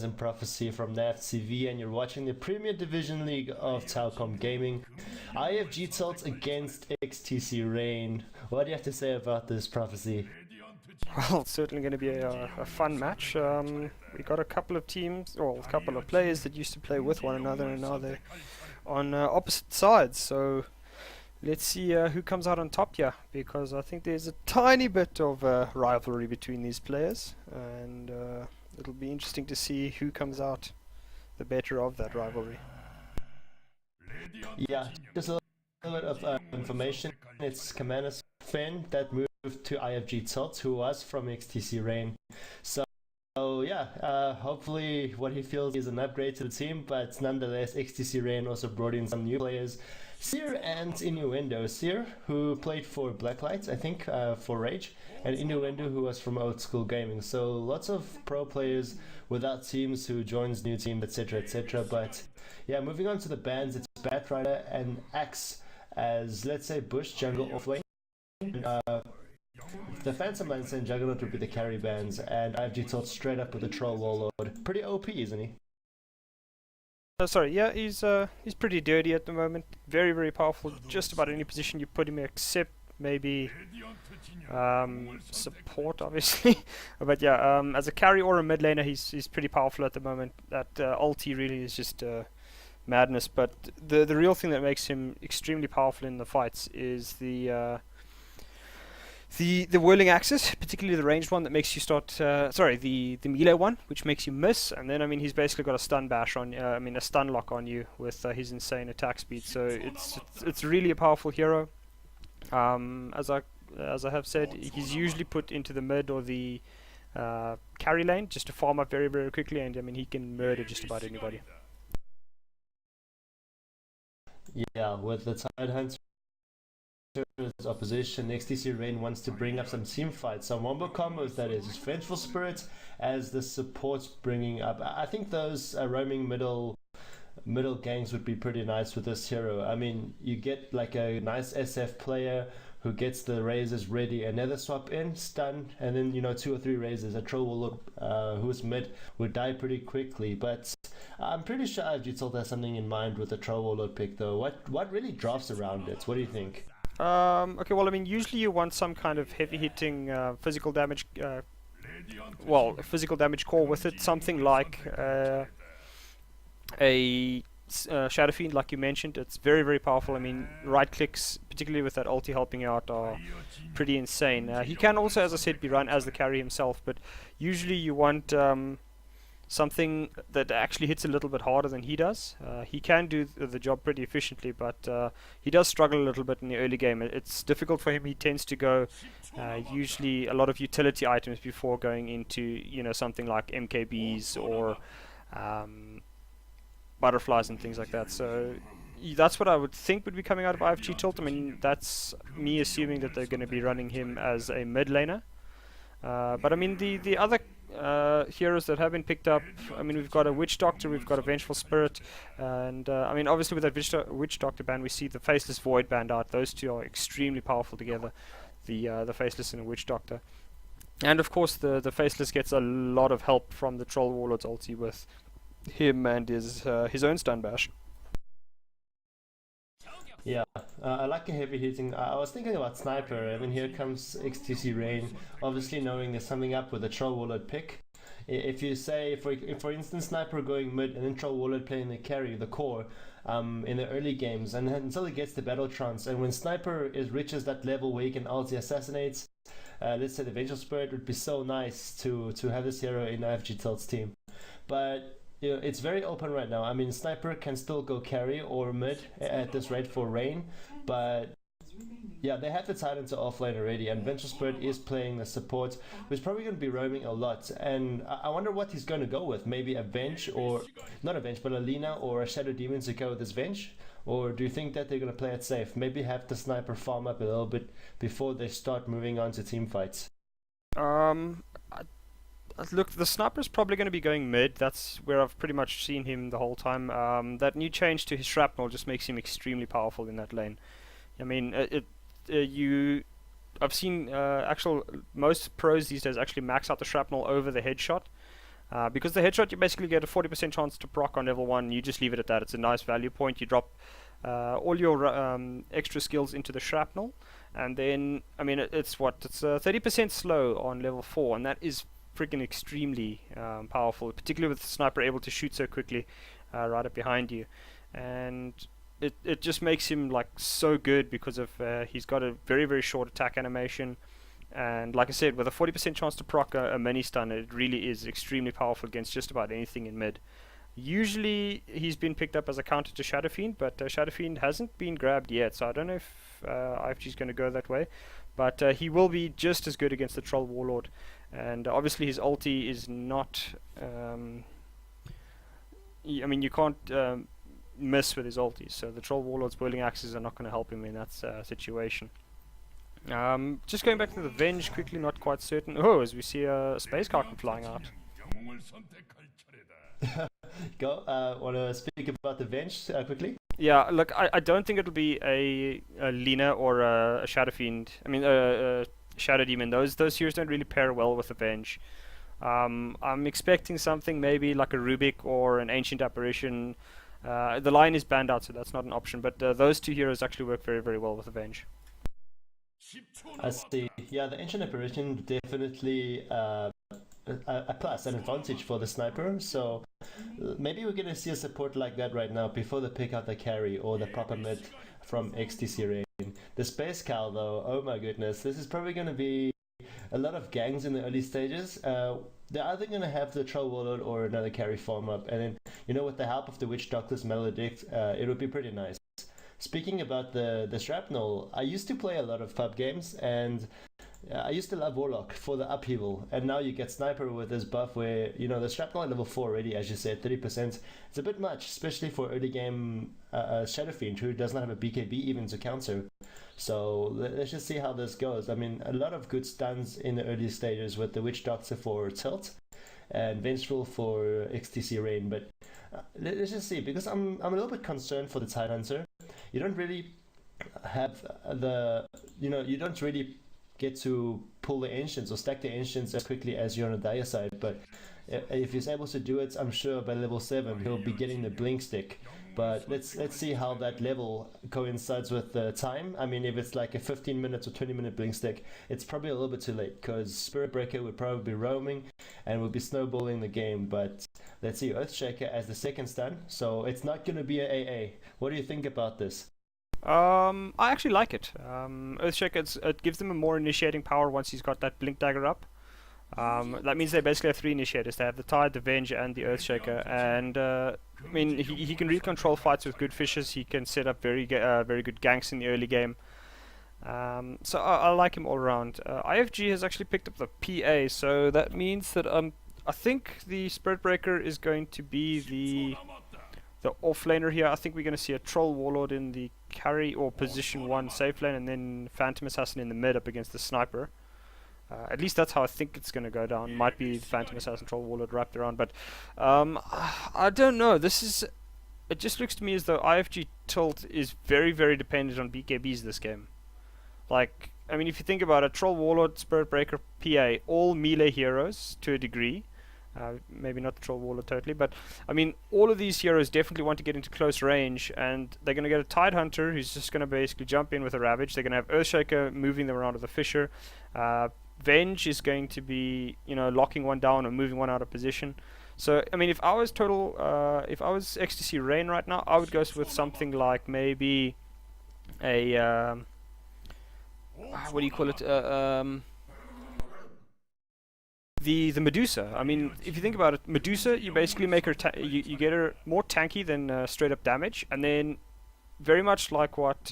in Prophecy from the FCV, and you're watching the Premier Division League of Telkom Gaming. IFGTilt against XtcRain. What do you have to say about this, Prophecy? Well, it's certainly going to be a fun match. We got a couple of teams, or a couple of players that used to play with one another, and now they're on opposite sides. So let's see who comes out on top here, because I think there's a tiny bit of rivalry between these players, and it'll be interesting to see who comes out the better of that rivalry. Yeah, just a little bit of information. It's Commander Finn that moved to IFGTilt, who was from XtcRain. So yeah, hopefully what he feels is an upgrade to the team, but nonetheless XtcRain also brought in some new players, Seer and Innuendo. Seer, who played for Blacklight, I think, for Rage, and Innuendo, who was from Old School Gaming. So lots of pro players without teams who joins new teams, etc, etc. But yeah, moving on to the bans, it's Batrider and Axe as, let's say, Bush, Jungle, Offlane. The Phantom Lancer and Juggernaut would be the carry bands, and IFGTilt straight up with the Troll Warlord. Pretty OP, isn't he? Sorry, yeah, he's pretty dirty at the moment. Very, very powerful. Just about any position you put him in, except maybe support, obviously. But yeah, as a carry or a mid laner, he's pretty powerful at the moment. That ulti really is just madness. But the real thing that makes him extremely powerful in the fights is the whirling axis, particularly the ranged one that makes you start. The melee one, which makes you miss, and then he's basically got a stun bash on. A stun lock on you with his insane attack speed. So it's really a powerful hero. As I have said, he's usually put into the mid or the carry lane just to farm up very, very quickly, and he can murder just about anybody. Yeah, with the Tide Hunter opposition, XtcRain wants to bring up some team fights, some wombo combos, that is. Vengeful Spirit as the support bringing up. I think those roaming middle gangs would be pretty nice with this hero. I mean, you get like a nice SF player who gets the razors ready, another swap in, stun, and then 2 or 3 razors. A Troll Warlord who's mid would die pretty quickly, but I'm pretty sure IFGTilt has something in mind with the Troll Warlord pick though. What really drafts around it? What do you think? Okay, well, usually you want some kind of heavy-hitting physical damage, physical damage core with it, something like a Shadow Fiend, like you mentioned. It's very, very powerful. Right clicks, particularly with that ulti helping out, are pretty insane. He can also, as I said, be run as the carry himself, but usually you want something that actually hits a little bit harder than he does. He can do the job pretty efficiently, but he does struggle a little bit in the early game. It's difficult for him. He tends to go usually a lot of utility items before going into something like MKBs or butterflies and things like that. So that's what I would think would be coming out of IFGTilt. That's me assuming that they're going to be running him as a mid laner. But the other heroes that have been picked up, we've got a Witch Doctor, we've got a Vengeful Spirit, and obviously with that Witch Doctor ban, we see the Faceless Void band out. Those two are extremely powerful together, the Faceless and the Witch Doctor. And of course the Faceless gets a lot of help from the Troll Warlord's ulti with him and his own stun bash. Yeah, I like a heavy hitting. I was thinking about Sniper. Here comes XtcRain, obviously knowing there's something up with the Troll Warlord pick. If you say, for instance, Sniper going mid and then Troll Warlord playing the carry, the core, in the early games, and until he gets the Battle Trance, and when Sniper reaches that level where he can ulti assassinates, let's say the Vengeful Spirit, would be so nice to have this hero in IFGTilt's team. But it's very open right now. Sniper can still go carry or mid at this rate for Rain, but yeah, they have the Titan to offlane already, and Vengeful Spirit is playing the support, who's probably going to be roaming a lot, and I wonder what he's going to go with. Maybe a Venge, or not a Venge, but a Lina or a Shadow Demon to go with this Venge? Or do you think that they're going to play it safe? Maybe have the Sniper farm up a little bit before they start moving on to team fights? Look, the Sniper's probably going to be going mid. That's where I've pretty much seen him the whole time. That new change to his Shrapnel just makes him extremely powerful in that lane. I've seen most pros these days actually max out the Shrapnel over the headshot. Because the headshot, you basically get a 40% chance to proc on level 1. You just leave it at that. It's a nice value point. You drop all your extra skills into the shrapnel, and then, I mean, it's 30% slow on level 4, and that is freaking extremely powerful, particularly with the sniper able to shoot so quickly right up behind you. And it just makes him like so good because of he's got a very, very short attack animation. And like I said, with a 40% chance to proc a mini stun, it really is extremely powerful against just about anything in mid. Usually he's been picked up as a counter to Shadow Fiend, but Shadow Fiend hasn't been grabbed yet, so I don't know if IFG is going to go that way. But he will be just as good against the Troll Warlord. And obviously his ulti is not... I mean, you can't miss with his ultis, so the Troll Warlord's Boiling Axes are not going to help him in that situation. Just going back to the Venge quickly, not quite certain. Oh, as we see a Space Carton flying out. Go, want to speak about the Venge quickly? Yeah, look, I don't think it'll be a Lina or a Shadow Fiend. I mean, a Shadow Demon. Those heroes don't really pair well with the Venge. I'm expecting something maybe like a Rubik or an Ancient Apparition. The line is banned out, so that's not an option, but those two heroes actually work very, very well with the Venge. I see. Yeah, the Ancient Apparition definitely a plus, an advantage for the sniper. So maybe we're gonna see a support like that right now before they pick out the carry or the proper mid from XtcRain. The Space Cow though, oh my goodness, this is probably gonna be a lot of gangs in the early stages. They're either gonna have the Troll Warlord or another carry farm up, and then with the help of the Witch Doctor's Maledict, it would be pretty nice. Speaking about the shrapnel, I used to play a lot of pub games, and I used to love Warlock for the upheaval, and now you get Sniper with this buff where, the shrapnel at level 4 already, as you said, 30%. It's a bit much, especially for early game Shadow Fiend, who does not have a BKB even to counter. So let's just see how this goes. I mean, a lot of good stuns in the early stages with the Witch Doctor for Tilt and Vengeful for XtcRain, but let's just see, because I'm a little bit concerned for the Tidehunter. You don't really have you don't really get to pull the Ancients or stack the Ancients as quickly as you're on the dire side, but if he's able to do it, I'm sure by level 7 he'll be getting the Blink Stick. But let's see how that level coincides with the time. I mean, if it's like a 15 minutes or 20 minute Blink Stick, it's probably a little bit too late, because Spirit Breaker would probably be roaming and would be snowballing the game. But let's see, Earthshaker as the second stun, so it's not going to be an AA. What do you think about this? I actually like it. Earthshaker, it gives them a more initiating power once he's got that Blink Dagger up. That means they basically have 3 initiators. They have the Tide, the Venge, and the Earthshaker. And I mean, he can really control fights with good fishes. He can set up very good ganks in the early game. So I like him all around. IFG has actually picked up the PA, so that means that I think the Spirit Breaker is going to be the offlaner here. I think we're going to see a Troll Warlord in the carry or position 1 safe lane, and then Phantom Assassin in the mid up against the Sniper. At least that's how I think it's going to go down. Might be the Phantom Assassin, Troll Warlord wrapped around, but I don't know. It just looks to me as though IFGTilt is very, very dependent on BKBs this game. Like, I mean, if you think about it, Troll Warlord, Spirit Breaker, PA, all melee heroes to a degree. Maybe not the Troll Warlord totally, but I mean, all of these heroes definitely want to get into close range, and they're going to get a Tidehunter who's just going to basically jump in with a Ravage. They're going to have Earthshaker moving them around with a Fisher. Venge is going to be, locking one down or moving one out of position. So, I mean, if I was XtcRain right now, I would go with something like maybe a what do you call it? The Medusa. I mean, if you think about it, Medusa, you basically make her you get her more tanky than straight up damage, and then very much like what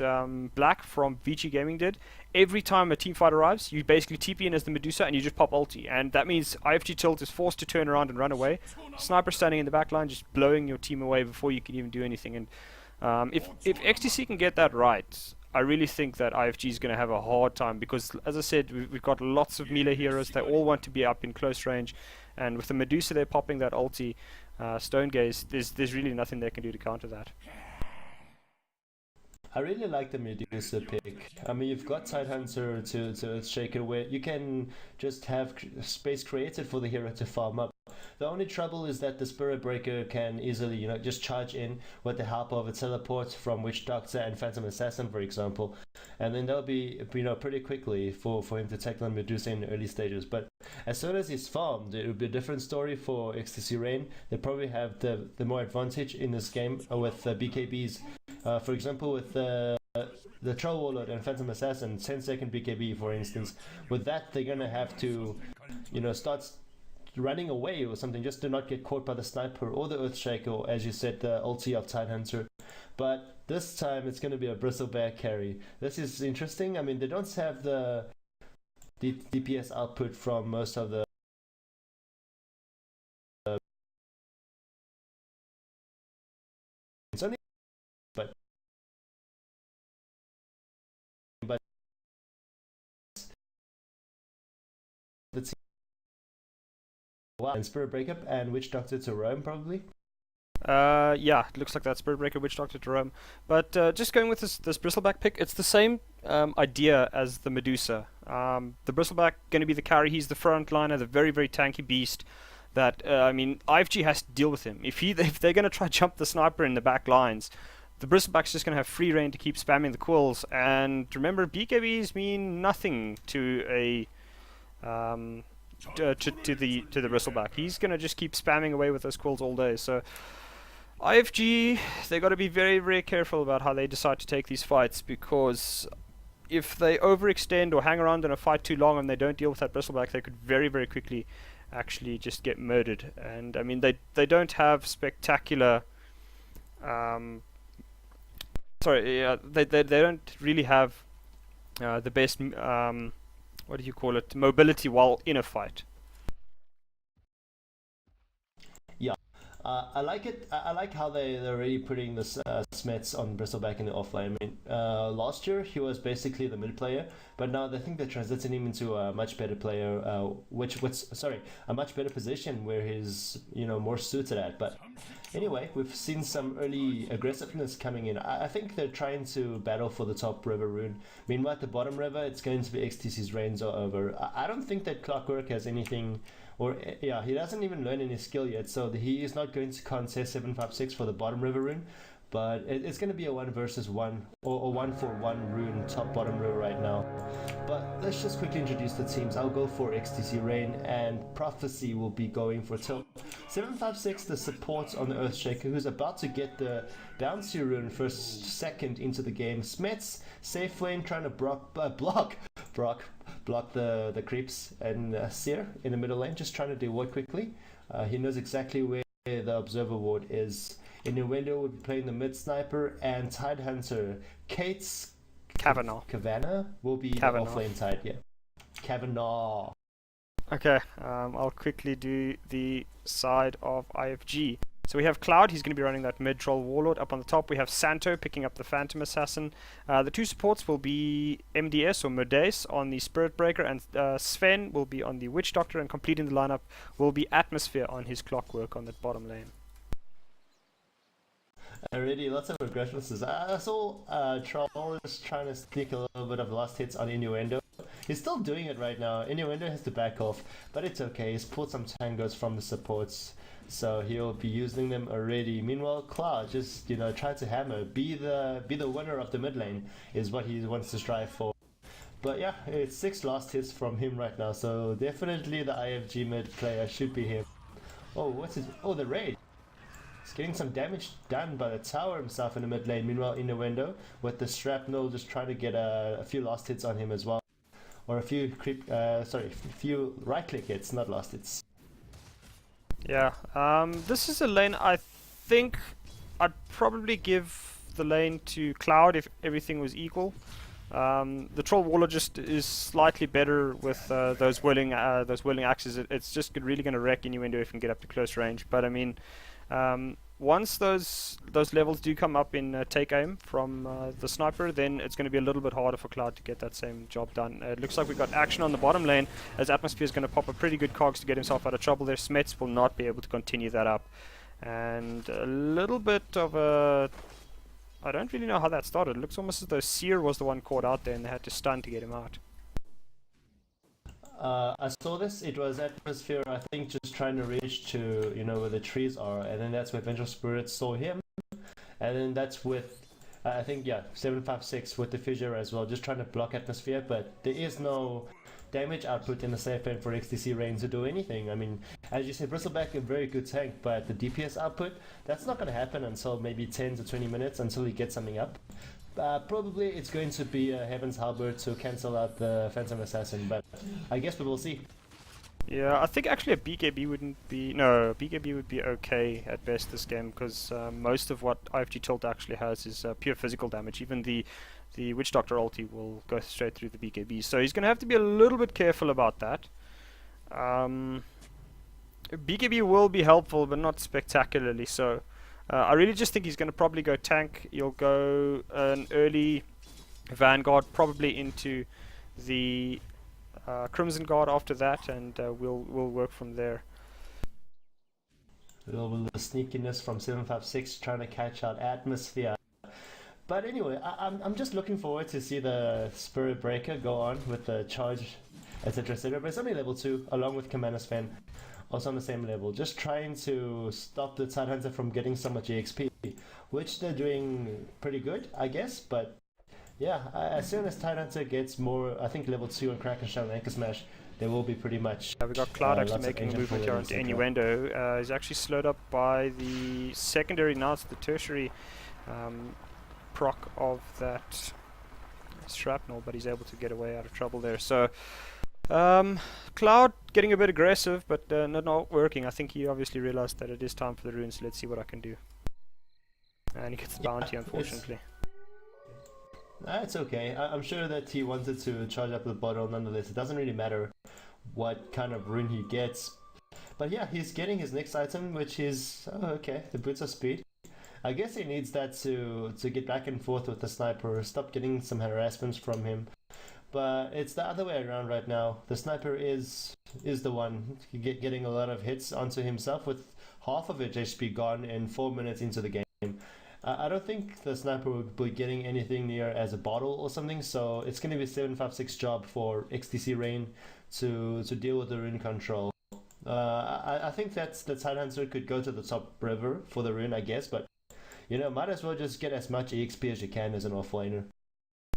Black from Vici Gaming did, every time a team fight arrives, you basically TP in as the Medusa and you just pop ulti, and that means IFGTilt is forced to turn around and run away. Sniper standing in the back line, just blowing your team away before you can even do anything. And if XTC can get that right, I really think that IFG is going to have a hard time, because, as I said, we've got lots of melee heroes. They all want to be up in close range, and with the Medusa they're popping that ulti, Stone Gaze, there's really nothing they can do to counter that. I really like the Medusa pick. I mean, you've got Tidehunter to Earthshaker, where you can just have space created for the hero to farm up. The only trouble is that the Spirit Breaker can easily, just charge in with the help of a teleport from Witch Doctor and Phantom Assassin, for example. And then that'll be, pretty quickly for him to take on Medusa in the early stages. But as soon as he's farmed, it would be a different story for XtcRain. They probably have the more advantage in this game with BKBs. For example, with the Troll Warlord and Phantom Assassin, 10-second BKB, for instance. With that, they're going to have to, start running away or something just to not get caught by the sniper or the Earthshaker, or as you said, the ulti of Tidehunter. But this time it's going to be a Bristleback carry. This is interesting. I mean, they don't have the DPS output from most of the it's only but let's see. Wow. And Spirit Breakup and Witch Doctor to roam, probably. Yeah, it looks like that Spirit Breaker, Witch Doctor to roam. But just going with this Bristleback pick, it's the same idea as the Medusa. The Bristleback going to be the carry. He's the front liner, the very, very tanky beast. That I mean, IFG has to deal with him. If they're going to try jump the sniper in the back lines, the Bristleback's just going to have free reign to keep spamming the quills. And remember, BKBs mean nothing to a to the Bristleback. He's going to just keep spamming away with those quills all day. So IFG, they got to be very, very careful about how they decide to take these fights, because if they overextend or hang around in a fight too long and they don't deal with that Bristleback, they could very, very quickly actually just get murdered. And I mean, they don't have spectacular they don't really have the best what do you call it, mobility while in a fight. I like it. I like how they're already putting this Smets on Bristleback in the offlane. I mean, last year he was basically the mid player, but now they think they're transitioning him into a much better player, a much better position where he's more suited at. But anyway, we've seen some early aggressiveness coming in. I think they're trying to battle for the top river rune. Meanwhile, at the bottom river, it's going to be XTC's reigns are over. I don't think that Clockwork has anything. He doesn't even learn any skill yet, so he is not going to contest 756 for the bottom river rune, but it's going to be a 1 versus 1 or 1-for-1 rune top bottom river right now. But let's just quickly introduce the teams. I'll go for XtcRain, and Prophecy will be going for Tilt. 756, the support on the Earthshaker, who's about to get the bouncy rune second into the game. Smets, safe lane, trying to block the creeps, and Seer in the middle lane, just trying to do what quickly. He knows exactly where the Observer Ward is. Innuendo will be playing the mid sniper, and Tidehunter Kavanagh will be the offlane Tide. Yeah, Kavanagh. Okay, I'll quickly do the side of IFG. So we have Cloud, he's going to be running that mid-troll warlord. Up on the top we have Santo picking up the Phantom Assassin. The two supports will be MDS or Medes on the Spirit Breaker, and Sven will be on the Witch Doctor, and completing the lineup will be Atmosphere on his Clockwork on that bottom lane. Already lots of aggressiveness. I saw Troll is trying to sneak a little bit of last hits on Innuendo. He's still doing it right now. Innuendo has to back off, but it's okay. He's pulled some tangos from the supports, so he'll be using them already. Meanwhile, Cloud just try to hammer, be the winner of the mid lane is what he wants to strive for. But yeah, it's 6 last hits from him right now, so definitely the IFG mid player should be him. Oh, the raid. He's getting some damage done by the tower himself in the mid lane. Meanwhile, in the window with the shrapnel, just trying to get a few last hits on him as well, or a few right click hits, not last hits. Yeah, this is a lane I think I'd probably give the lane to Cloud if everything was equal. The Troll Warlord just is slightly better with those whirling axes. It's just really going to wreck Innuendo if you can get up to close range. But I mean, once those levels do come up in take aim from the sniper, then it's going to be a little bit harder for Cloud to get that same job done. It looks like we've got action on the bottom lane, as Atmosphere is going to pop a pretty good cogs to get himself out of trouble there. Smets will not be able to continue that up. And a little bit of a... I don't really know how that started. It looks almost as though Seer was the one caught out there and they had to stun to get him out. I saw this. It was atmosphere. I think just trying to reach to where the trees are, and then that's where Vengeful Spirit saw him, and then that's with I think, yeah, 756 with the fissure as well, just trying to block atmosphere, but there is no damage output in the safe lane for XtcRain to do anything. I mean, as you said, Bristleback a very good tank, but the DPS output, that's not going to happen until maybe 10 to 20 minutes until he gets something up. Probably it's going to be a Heaven's Halberd to cancel out the Phantom Assassin, but I guess we will see. Yeah, I think actually a BKB wouldn't be... No, BKB would be okay at best this game, because most of what IFGTilt actually has is pure physical damage. Even the Witch Doctor ulti will go straight through the BKB, so he's going to have to be a little bit careful about that. BKB will be helpful, but not spectacularly so. I really just think he's going to probably go tank. He'll go an early Vanguard, probably into the Crimson Guard after that, and we'll work from there. A little bit of sneakiness from 756 trying to catch out Atmosphere. But anyway, I'm just looking forward to see the Spirit Breaker go on with the charge, etc. etc. But it's only level 2, along with Commander Sven, also on the same level. Just trying to stop the Tidehunter from getting so much EXP, which they're doing pretty good, I guess. But yeah, as soon as Tidehunter gets more, I think level 2 on Kraken Shell and Anchor Smash, there will be pretty much... we got Cloud actually making a movement here onto Innuendo. He's actually slowed up by the secondary, now it's the tertiary proc of that shrapnel, but he's able to get away out of trouble there. So Cloud getting a bit aggressive, but not working. I think he obviously realized that it is time for the runes, so let's see what I can do. And he gets the bounty, unfortunately. It's okay. I'm sure that he wanted to charge up the bottle nonetheless. It doesn't really matter what kind of rune he gets. But yeah, he's getting his next item, which is... Oh, okay, the Boots of Speed. I guess he needs that to get back and forth with the sniper, stop getting some harassments from him. But it's the other way around right now. The sniper is the one getting a lot of hits onto himself, with half of his HP gone in 4 minutes into the game. I don't think the sniper will be getting anything near as a bottle or something, so it's going to be 756 job for XtcRain to deal with the rune control. I think that's the Tidehunter could go to the top river for the rune, I guess, but might as well just get as much EXP as you can as an offlaner.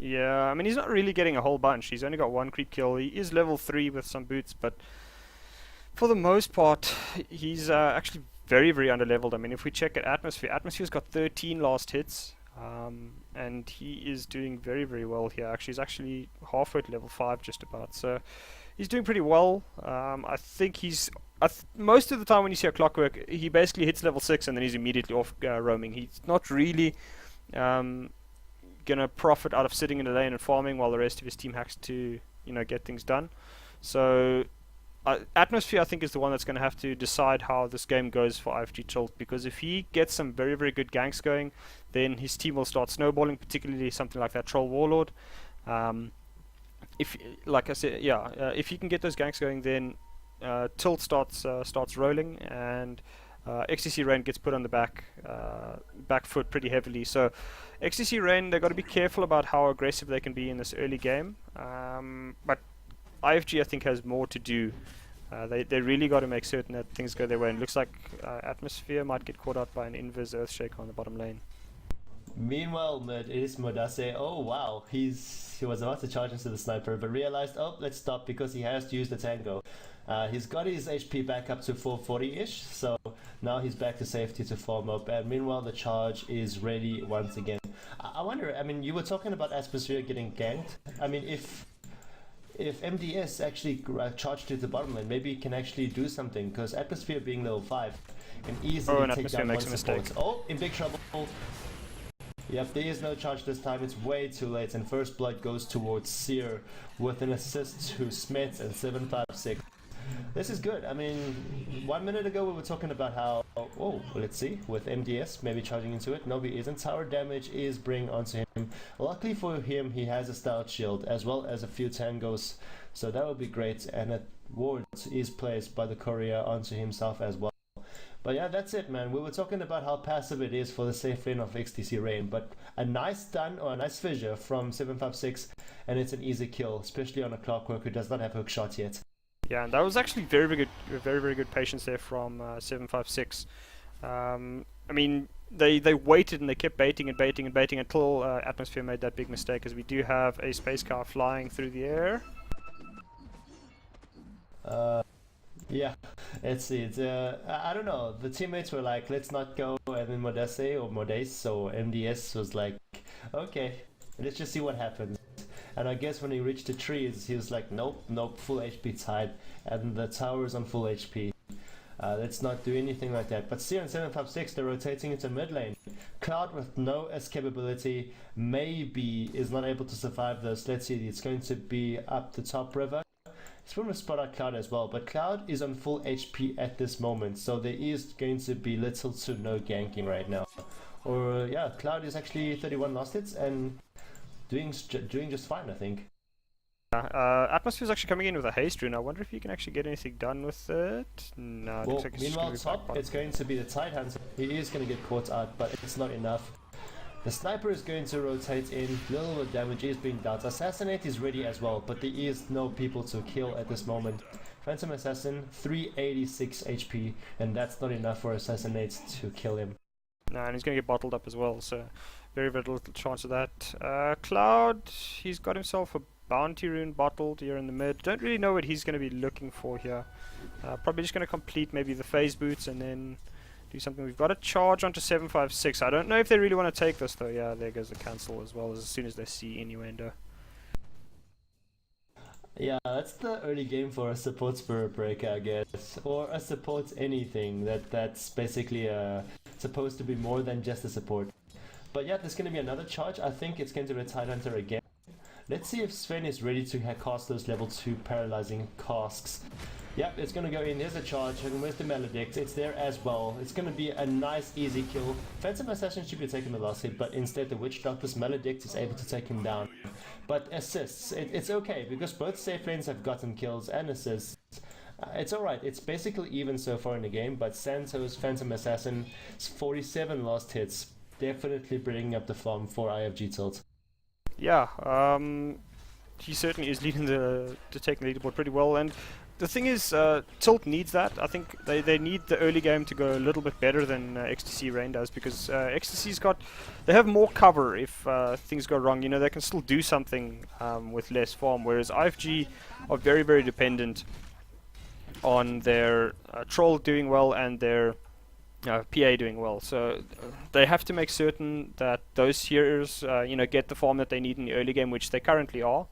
Yeah, I mean, he's not really getting a whole bunch. He's only got 1 creep kill. He is level 3 with some boots, but for the most part, he's actually very, very underleveled. I mean, if we check at Atmosphere's got 13 last hits, and he is doing very, very well here. Actually, he's actually halfway to level 5 just about, so he's doing pretty well. I think he's... most of the time when you see a Clockwork, he basically hits level 6 and then he's immediately off roaming. He's not really gonna profit out of sitting in the lane and farming while the rest of his team has to, get things done. So Atmosphere, I think, is the one that's going to have to decide how this game goes for IFGTilt, because if he gets some very, very good ganks going, then his team will start snowballing, particularly something like that Troll Warlord. If, like I said, if he can get those ganks going, then Tilt starts rolling, and XtcRain gets put on the back foot pretty heavily. So XtcRain, they've got to be careful about how aggressive they can be in this early game. But IFG, I think, has more to do. They really got to make certain that things go their way. And it looks like Atmosphere might get caught out by an Invis Earthshaker on the bottom lane. Meanwhile, it is Modase. Oh wow, he was about to charge into the sniper, but realized, oh, let's stop, because he has to use the tango. He's got his HP back up to 440-ish, so now he's back to safety to farm up. And meanwhile, the charge is ready once again. I wonder, I mean, you were talking about Atmosphere getting ganked. I mean, if MDS actually charged to the bottom lane, maybe he can actually do something, because Atmosphere being level 5 can easily take down one support. Oh, in big trouble. Yep, there is no charge this time, it's way too late, and first blood goes towards Seer with an assist to Smets and 756. This is good. I mean, 1 minute ago we were talking about how, oh, let's see, with MDS maybe charging into it. No, he isn't. Tower damage is bring onto him. Luckily for him, he has a stout shield as well as a few tangos, so that would be great. And a ward is placed by the courier onto himself as well. But yeah, that's it, man. We were talking about how passive it is for the safe lane of XtcRain, but a nice stun or a nice fissure from 756, and it's an easy kill, especially on a Clockwork who does not have hook shot yet. Yeah, and that was actually very good patience there from 756. I mean, they waited and they kept baiting and baiting and baiting until Atmosphere made that big mistake, as we do have a space car flying through the air. Yeah, it's I don't know. The teammates were like, let's not go, and then Modeste or MDS was like, okay, let's just see what happens. And I guess when he reached the trees, he was like, nope, full HP tied, and the tower is on full HP. Let's not do anything like that. But Seer and 756, they're rotating into mid lane. Cloud with no escape ability maybe is not able to survive this. Let's see, it's going to be up the top river. It's going to spot out Cloud as well, but Cloud is on full HP at this moment, so there is going to be little to no ganking right now. Or yeah, Cloud is actually 31 last hits and doing just fine, I think. Atmosphere is actually coming in with a haste rune. I wonder if you can actually get anything done with it. No, well, looks like meanwhile, top, it's going to be the Tidehunter. He is going to get caught out, but it's not enough. The sniper is going to rotate in, little bit of damage is being dealt. Assassinate is ready as well, but there is no people to kill at this moment. Phantom Assassin, 386 HP, and that's not enough for Assassinate to kill him. No, and he's going to get bottled up as well, so very little chance of that. Cloud, he's got himself a bounty rune bottled here in the mid. Don't really know what he's going to be looking for here. Probably just going to complete maybe the phase boots and then do something. We've got a charge onto 756. I don't know if they really want to take this though. Yeah, there goes the cancel as well as soon as they see Innuendo. Yeah, that's the early game for a support Spirit Breaker, I guess. Or a support anything that's basically supposed to be more than just a support. But yeah, there's going to be another charge. I think it's going to be a Tidehunter again. Let's see if Sven is ready to cast those level 2 paralyzing casks. Yep, it's going to go in. There's a charge, and where's the Maledict? It's there as well. It's going to be a nice, easy kill. Phantom Assassin should be taking the last hit, but instead the Witch Doctor's Maledict is able to take him down. But assists, it's okay, because both safe lanes have gotten kills and assists. It's alright, it's basically even so far in the game, but Santo's Phantom Assassin's 47 last hits, definitely bringing up the farm for IFGTilt. Yeah, he certainly is leading the taking the leaderboard pretty well, and the thing is, Tilt needs that. I think they need the early game to go a little bit better than XtcRain does, because they have more cover if things go wrong. You know, they can still do something with less farm, whereas IFG are very dependent on their troll doing well and their PA doing well, so they have to make certain that those heroes, get the farm that they need in the early game, which they currently are,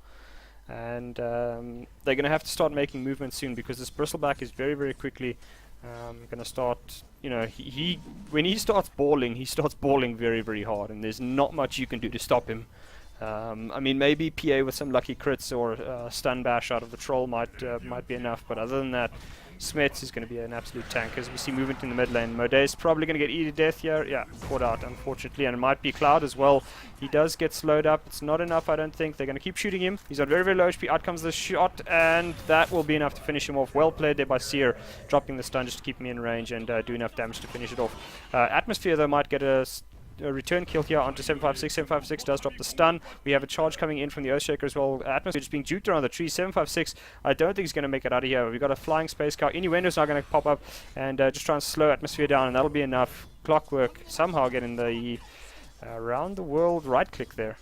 and they're going to have to start making movements soon, because this bristleback is very quickly going to start. When he starts balling very hard, and there's not much you can do to stop him. I mean, maybe PA with some lucky crits or stun bash out of the troll might be enough, but other than that, Smets is going to be an absolute tank, as we see movement in the mid lane. Modeste is probably going to get eaten to death here. Yeah, caught out, unfortunately, and it might be Cloud as well. He does get slowed up. It's not enough, I don't think. They're going to keep shooting him. He's on very low HP. Out comes the shot, and that will be enough to finish him off. Well played there by Seer, dropping the stun just to keep him in range and do enough damage to finish it off. Atmosphere, though, might get a return kill here onto 756. 756 does drop the stun. We have a charge coming in from the Earthshaker as well. Atmosphere just being juked around the tree. 756, I don't think he's going to make it out of here. We've got a flying space car. Innuendo's now going to pop up and just try and slow Atmosphere down, and that'll be enough. Clockwork somehow getting the around the world right click there.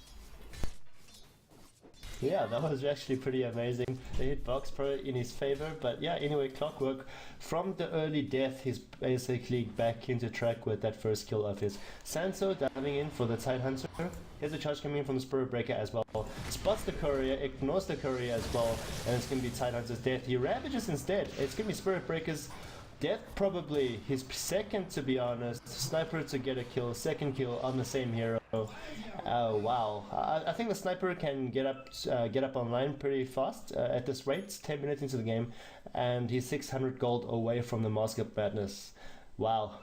Yeah, that was actually pretty amazing. The hitbox probably in his favor, but yeah, anyway, Clockwork, from the early death, he's basically back into track with that first kill of his. Sanso diving in for the Tidehunter. Here's a charge coming in from the Spirit Breaker as well. Spots the courier, ignores the courier as well, and it's going to be Tidehunter's death. He ravages instead. It's going to be Spirit Breaker's death, probably his second, to be honest. Sniper to get a kill, second kill on the same hero. Oh wow! I think the sniper can get up online pretty fast at this rate. 10 minutes into the game, and he's 600 gold away from the Mask of Madness. Wow.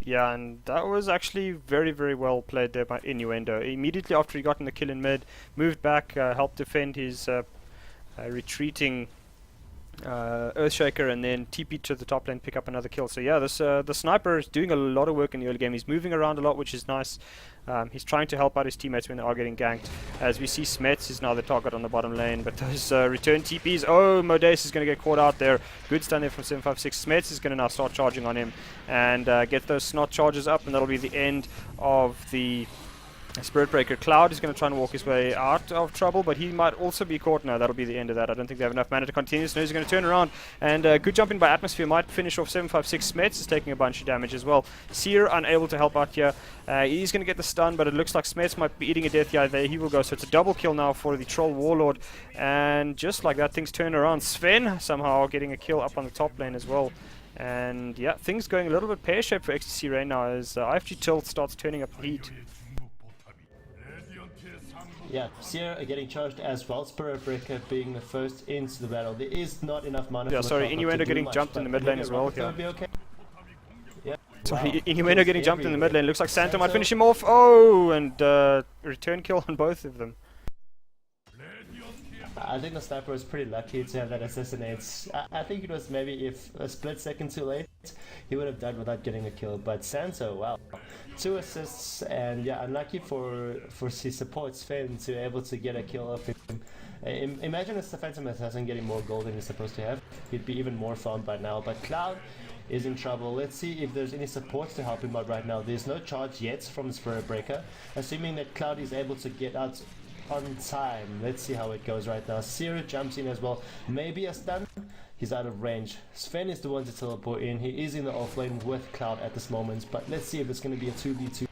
Yeah, and that was actually very well played there by Innuendo. Immediately after he got in the kill in mid, moved back, helped defend his retreating Earthshaker and then TP to the top lane, pick up another kill. So yeah, this the sniper is doing a lot of work in the early game. He's moving around a lot, which is nice. He's trying to help out his teammates when they are getting ganked. As we see, Smets is now the target on the bottom lane, but those return TPs, oh, Modeste is going to get caught out there. Good stun there from 756. Smets is going to now start charging on him and get those snot charges up, and that'll be the end of the Spirit Breaker. Cloud is going to try and walk his way out of trouble, but he might also be caught. No, that'll be the end of that. I don't think they have enough mana to continue. So he's going to turn around, and good jumping by Atmosphere might finish off 756. Smets is taking a bunch of damage as well. Seer unable to help out here. He's going to get the stun, but it looks like Smets might be eating a death. Yeah, there he will go. So it's a double kill now for the Troll Warlord, and just like that, things turn around. Sven somehow getting a kill up on the top lane as well. And yeah, things going a little bit pear-shaped for XtcRain now as IFGTilt starts turning up the heat. Yeah, Seer getting charged as well. Spirit Breaker being the first into the battle. There is not enough mana. Yeah, for sorry, the Innuendo getting much, jumped in the mid lane as well. Yeah. Be okay. Yeah. Sorry, Wow. Innuendo getting jumped in the mid lane. Looks like Santo might finish him off. Oh, and return kill on both of them. I think the sniper was pretty lucky to have that assassinates. I think it was maybe if a split second too late, he would have died without getting a kill. But Santo, wow, 2 assists, and yeah, unlucky for his support Sven to be able to get a kill off him. Imagine if the Phantom Assassin getting more gold than he's supposed to have. He'd be even more farmed by now. But Cloud is in trouble. Let's see if there's any supports to help him out right now. There's no charge yet from the Spirit Breaker. Assuming that Cloud is able to get out on time. Let's see how it goes right now. Seer jumps in as well. Maybe a stun. He's out of range. Sven is the one to teleport in. He is in the off lane with Cloud at this moment. But let's see if it's going to be a 2v2.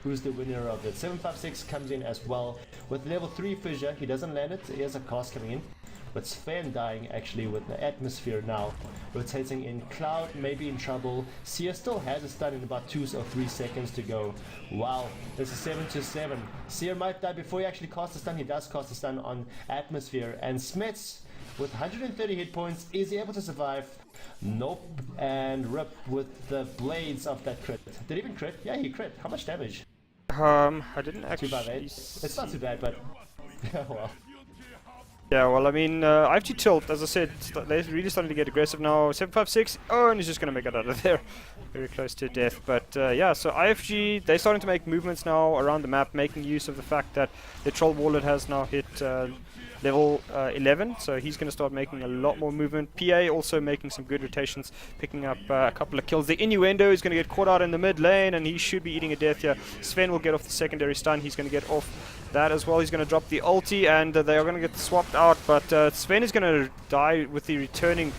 Who's the winner of it? 756 comes in as well with level 3 fissure. He doesn't land it. He has a cast coming in. But Sven dying actually with the atmosphere now. Rotating in. Cloud may be in trouble. Seer still has a stun in about 2 or 3 seconds to go. Wow, this is 7-7. Seer might die before he actually casts a stun. He does cast a stun on atmosphere. And Smets with 130 hit points, is he able to survive? Nope. And Rip with the blades of that crit. Did he even crit? Yeah, he crit. How much damage? I didn't actually. 258. It's not too bad, but yeah, well. Yeah, well, I mean, IFGTilt, as I said, they're really starting to get aggressive now. 756, oh, and he's just going to make it out of there. Very close to death. But yeah, so IFG, they're starting to make movements now around the map, making use of the fact that the Troll Warlord has now hit level 11, so he's going to start making a lot more movement. PA also making some good rotations, picking up a couple of kills. The Innuendo is going to get caught out in the mid lane, and he should be eating a death here. Sven will get off the secondary stun. He's going to get off that as well. He's going to drop the ulti, and they are going to get swapped out, but Sven is going to die with the returning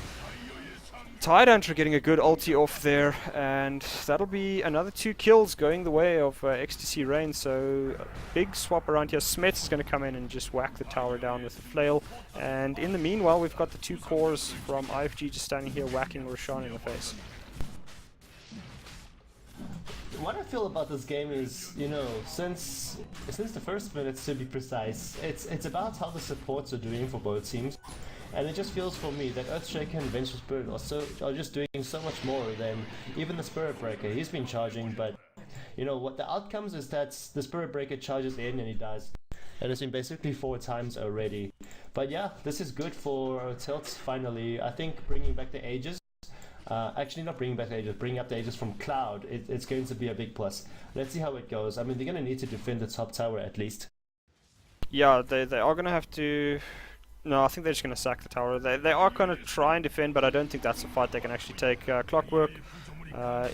Tidehunter getting a good ulti off there, and that'll be another 2 kills going the way of XtcRain. So big swap around here. Smets is going to come in and just whack the tower down with the flail, and in the meanwhile we've got the 2 cores from IFG just standing here whacking Roshan in the face. What I feel about this game is, you know, since the first minutes, to be precise, it's about how the supports are doing for both teams. And it just feels for me that Earthshaker and Vengeful Spirit are just doing so much more than even the Spirit Breaker. He's been charging, but you know what the outcomes is that the Spirit Breaker charges in and he dies. And it's been basically 4 times already. But yeah, this is good for Tilt finally. I think bringing back the Aegis, actually not bringing back the Aegis, bringing up the Aegis from Cloud, it's going to be a big plus. Let's see how it goes. I mean, they're going to need to defend the top tower at least. Yeah, they are going to have to. No, I think they're just going to sack the tower. They are going to try and defend, but I don't think that's a fight they can actually take. Clockwork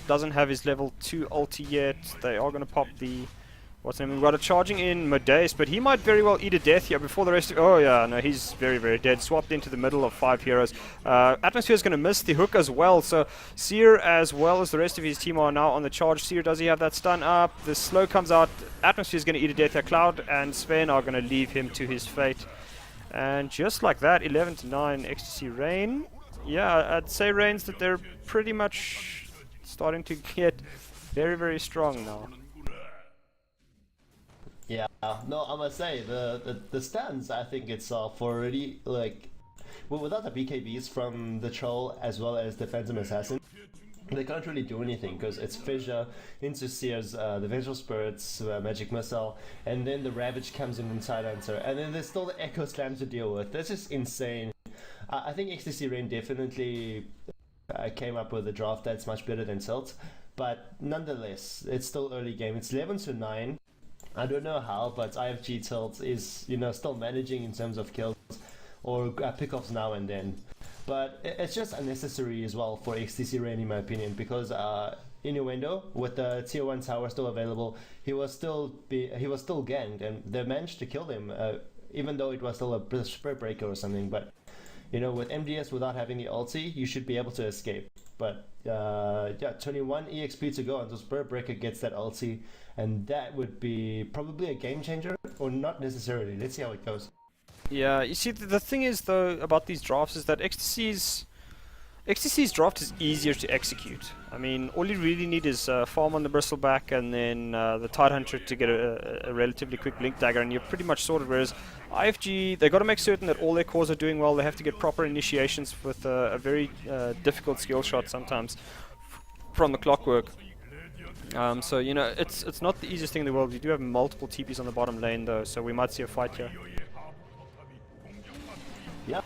doesn't have his level 2 ulti yet. They are going to pop the... What's the name? We've got a charging in Modeste, but he might very well eat a death here before the rest of... Oh yeah, no, he's very, very dead. Swapped into the middle of 5 heroes. Atmosphere is going to miss the hook as well, so Seer as well as the rest of his team are now on the charge. Seer, does he have that stun up? The slow comes out. Atmosphere is going to eat a death here. Cloud and Sven are going to leave him to his fate. And just like that, 11-9 XtcRain. Yeah, I'd say Rains that they're pretty much starting to get very, very strong now. Yeah, no, I must say the stands I think itself already like, well, without the BKBs from the Troll as well as the Phantom Assassin, they can't really do anything because it's Fissure into Seer's, the Vengeful Spirits, Magic Missile, and then the Ravage comes in from Tidehunter, and then there's still the Echo Slam to deal with. This is insane. I think XtcRain definitely came up with a draft that's much better than Tilt, but nonetheless, it's still early game. It's 11-9. I don't know how, but IFGTilt is still managing in terms of kills or pickoffs now and then. But it's just unnecessary as well for XtcRain in my opinion, because Innuendo, with the tier 1 tower still available, he was still ganged, and they managed to kill him, even though it was still a spread breaker or something. But with MDS without having the ulti, you should be able to escape. But 21 EXP to go until spread breaker gets that ulti, and that would be probably a game changer, or not necessarily. Let's see how it goes. Yeah, you see, the thing is though about these drafts is that XtC's draft is easier to execute. I mean, all you really need is farm on the Bristleback and then the Tidehunter to get a relatively quick Blink Dagger, and you're pretty much sorted. Whereas IFG, they got to make certain that all their cores are doing well. They have to get proper initiations with a very difficult skill shot sometimes from the Clockwork. So it's not the easiest thing in the world. You do have multiple TPs on the bottom lane though, so we might see a fight here. Yeah.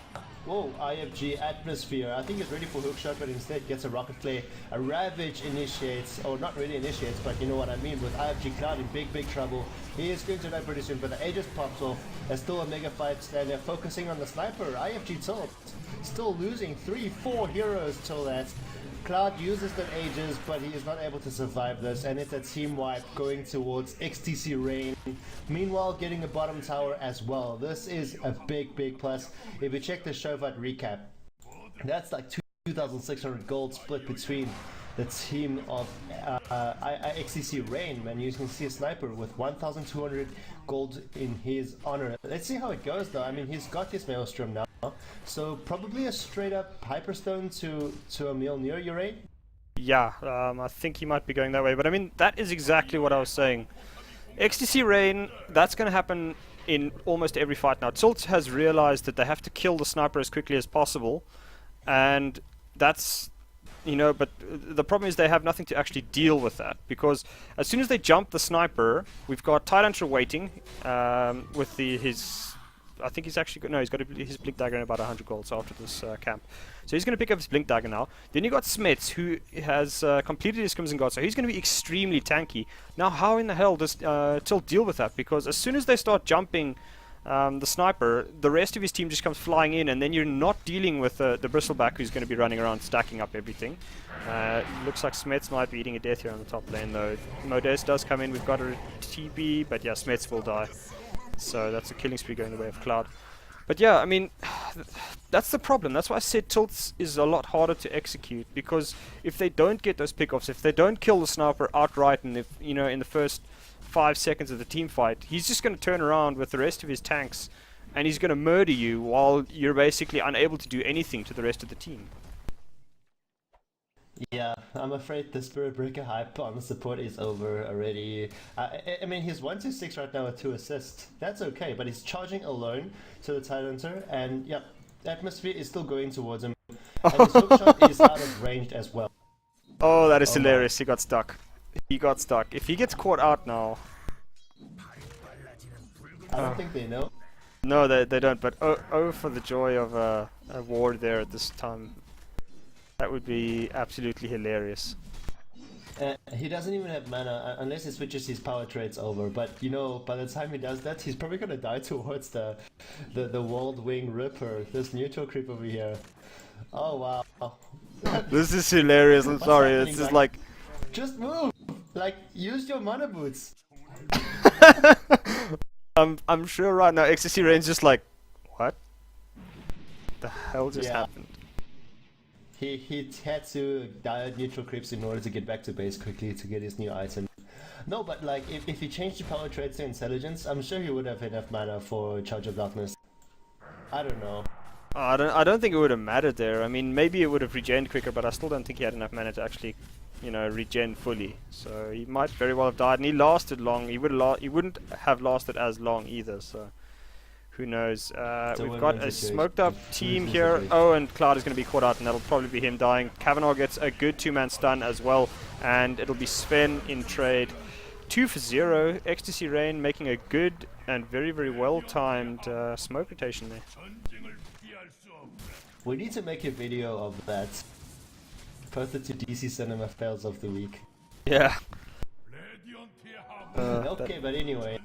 Whoa, IFG Atmosphere. I think it's ready for hookshot, but instead gets a rocket play. A Ravage initiates, or not really initiates, but you know what I mean, with IFG Cloud in big trouble. He is going to die pretty soon, but the Aegis pops off. There's still a mega fight, and they're focusing on the sniper. IFGTilt still losing 3-4 heroes till that. Cloud uses the Aegis, but he is not able to survive this, and it's a team wipe going towards XtcRain. Meanwhile, getting a bottom tower as well. This is a big plus. If you check the Shovat recap, that's like 2,600 gold split between the team of XtcRain, man. You can see a sniper with 1,200 gold in his honor. Let's see how it goes though. I mean, he's got his Maelstrom now, so probably a straight up Hyperstone to a Mjolnir, you rate? Yeah, I think he might be going that way, but I mean, that is exactly what I was saying. XtcRain, that's going to happen in almost every fight now. Tilt has realized that they have to kill the sniper as quickly as possible, and that's but the problem is they have nothing to actually deal with that, because as soon as they jump the sniper, we've got Tidehunter waiting with his. I think he's actually he's got his Blink Dagger in about 100 gold, so after this camp. So he's going to pick up his Blink Dagger now. Then you got Smets, who has completed his Crimson Guard, so he's going to be extremely tanky. Now, how in the hell does Tilt deal with that? Because as soon as they start jumping the sniper, the rest of his team just comes flying in, and then you're not dealing with the Bristleback, who's going to be running around stacking up everything. Looks like Smets might be eating a death here on the top lane, though. Modest does come in. We've got a TP, but yeah, Smets will die. So that's a killing spree going the way of Cloud. But yeah, I mean, that's the problem. That's why I said Tilt is a lot harder to execute, because if they don't get those pickoffs, if they don't kill the sniper outright, and if in the first 5 seconds of the team fight, he's just going to turn around with the rest of his tanks, and he's going to murder you while you're basically unable to do anything to the rest of the team. Yeah, I'm afraid the Spirit Breaker hype on the support is over already. I mean, he's 1-6 right now with 2 assists. That's okay, but he's charging alone to the Tidehunter, and yeah, Atmosphere is still going towards him. And his hookshot is out of range as well. Oh, that is hilarious. He got stuck. He got stuck. If he gets caught out now... I don't think they know. No, they don't, but oh for the joy of a ward there at this time. That would be absolutely hilarious. He doesn't even have mana unless he switches his power traits over, but by the time he does that, he's probably gonna die towards the World Wing Ripper, this neutral creep over here. Oh wow. This is hilarious, I'm sorry, it's just like... Just move! Like, use your mana boots! I'm sure right now XtcRain's just like, what? The hell just happened? He had to die at neutral creeps in order to get back to base quickly to get his new item. No, but like, if he changed the power traits to intelligence, I'm sure he would have enough mana for Charge of Darkness. I don't know. I don't think it would have mattered there. I mean, maybe it would have regened quicker, but I still don't think he had enough mana to actually, regen fully. So he might very well have died, and he lasted long. He wouldn't have lasted as long either. So who knows? We've got a smoked up team here. Oh, and Cloud is going to be caught out, and that'll probably be him dying. Kavanaugh gets a good 2-man stun as well, and it'll be Sven in trade. 2 for 0. XtcRain making a good and very well timed smoke rotation there. We need to make a video of that. Post it to DC Cinema Fails of the Week. Yeah. Okay, but anyway.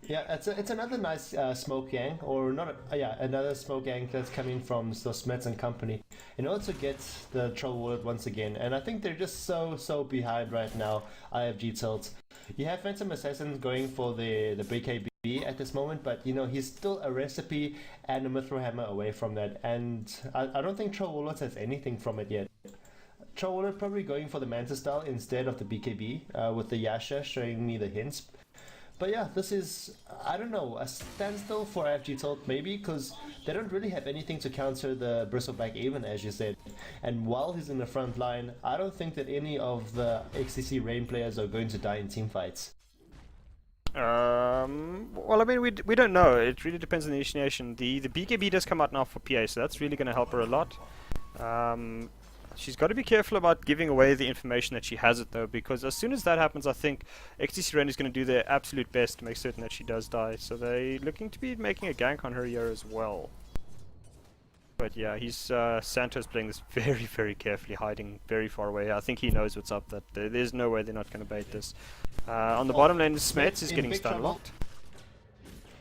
Yeah, it's another nice smoke gang, or not? Another smoke gang that's coming from Smets and company, and also gets the Troll Wallet once again. And I think they're just so behind right now. IFGTilt. You have Phantom Assassin going for the BKB at this moment, but you know he's still a recipe and a Mithril Hammer away from that. And I don't think Troll Wallet has anything from it yet. Troll Wallet probably going for the Manta style instead of the BKB, with the Yasha showing me the hints. But yeah, this is, I don't know, a standstill for IFGTilt maybe, because they don't really have anything to counter the Bristleback even, as you said. And while he's in the front line, I don't think that any of the XtcRain players are going to die in team fights. Well, I mean, we don't know. It really depends on the initiation. The BKB does come out now for PA, so that's really going to help her a lot. She's got to be careful about giving away the information that she has it, though, because as soon as that happens, I think XtcRain is going to do their absolute best to make certain that she does die. So they're looking to be making a gank on her here as well. But yeah, Santos playing this very carefully, hiding very far away. I think he knows what's up. That there's no way they're not going to bait this. On the bottom lane, Smets is getting stun locked.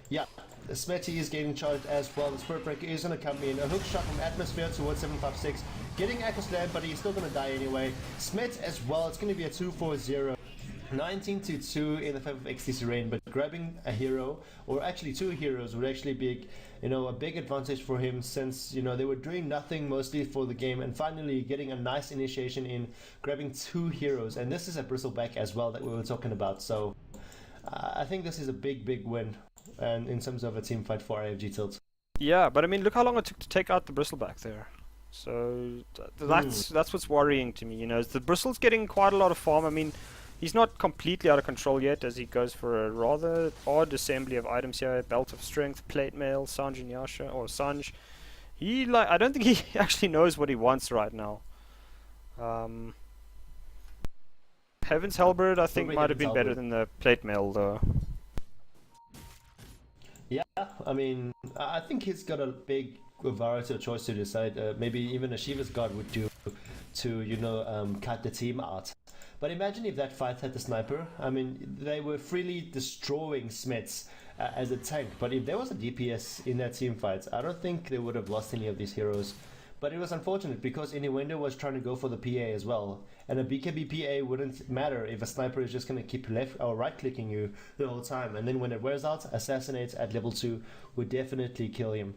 Yeah. Smetty is getting charged as well. The Spirit Breaker is going to come in. A hook shot from Atmosphere towards 756. Getting Echo Slam, but he's still going to die anyway. Smet as well. It's going to be a 2-4-0. 19-2 in the favor of XtcRain, but grabbing a hero, or actually two heroes, would actually be, a big advantage for him, since they were doing nothing mostly for the game, and finally getting a nice initiation in grabbing two heroes. And this is a Bristleback as well that we were talking about. So I think this is a big win. And in terms of a team fight for IFGTilt. Yeah, but I mean, look how long it took to take out the Bristleback there. So that's what's worrying to me. The Bristle's getting quite a lot of farm. I mean, he's not completely out of control yet, as he goes for a rather odd assembly of items here: Belt of Strength, Plate Mail, Sanj and Yasha, or Sanj. I don't think he actually knows what he wants right now. Heaven's Halberd, I think, might have been better than the Plate Mail, though. Yeah, I mean, I think he's got a big variety of choice to decide. Maybe even a Shiva's God would do to, cut the team out. But imagine if that fight had the sniper. I mean, they were freely destroying Smets as a tank. But if there was a DPS in that team fight, I don't think they would have lost any of these heroes. But it was unfortunate because Innuendo was trying to go for the PA as well. And a BKB PA wouldn't matter if a sniper is just going to keep left or right clicking you the whole time. And then when it wears out, Assassinate at level 2 would definitely kill him.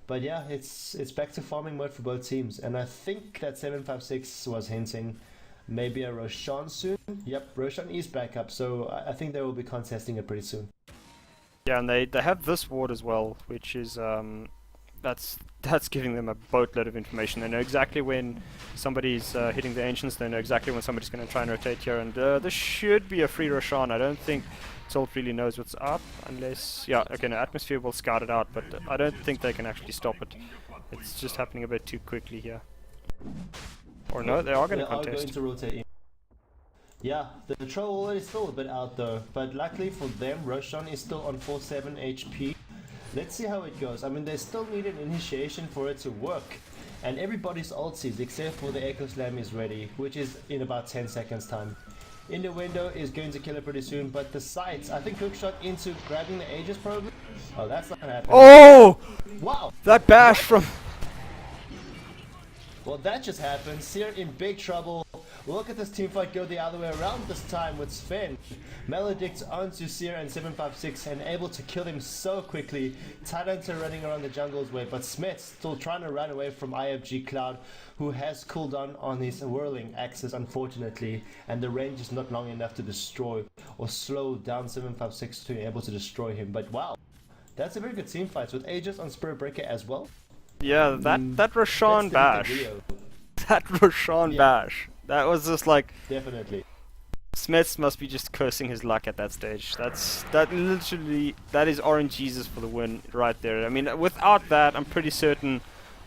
But yeah, it's back to farming mode for both teams. And I think that 756 was hinting maybe a Roshan soon. Yep, Roshan is back up. So I think they will be contesting it pretty soon. Yeah, and they have this ward as well, which is that's giving them a boatload of information. They know exactly when somebody's hitting the Ancients. They know exactly when somebody's going to try and rotate here. And this should be a free Roshan. I don't think Tilt really knows what's up, unless... Yeah, okay, no, Atmosphere will scout it out, but I don't think they can actually stop it. It's just happening a bit too quickly here. Or no, they are going to contest. Going to rotate in. Yeah, the Troll is still a bit out though, but luckily for them, Roshan is still on 47 HP. Let's see how it goes. I mean, they still need an initiation for it to work. And everybody's ultis, except for the Echo Slam, is ready, which is in about 10 seconds time. Innuendo is going to kill it pretty soon, but the sights, I think hookshot into grabbing the Aegis probably. Oh, that's not happening. Oh! Wow! That bash from... Well, that just happened. Seer in big trouble. Look at this teamfight go the other way around this time with Sven. Maledict onto Seer and 756 and able to kill him so quickly. Tidehunter running around the jungle's way, but Smets still trying to run away from IFG Cloud, who has cooldown on his whirling axis, unfortunately, and the range is not long enough to destroy or slow down 756 to be able to destroy him. But wow, that's a very good teamfight with Aegis on Spirit Breaker as well. Yeah, that Roshan bash. That Roshan bash. That was just like... Definitely. Smets must be just cursing his luck at that stage. That is RNGesus for the win right there. I mean, without that, I'm pretty certain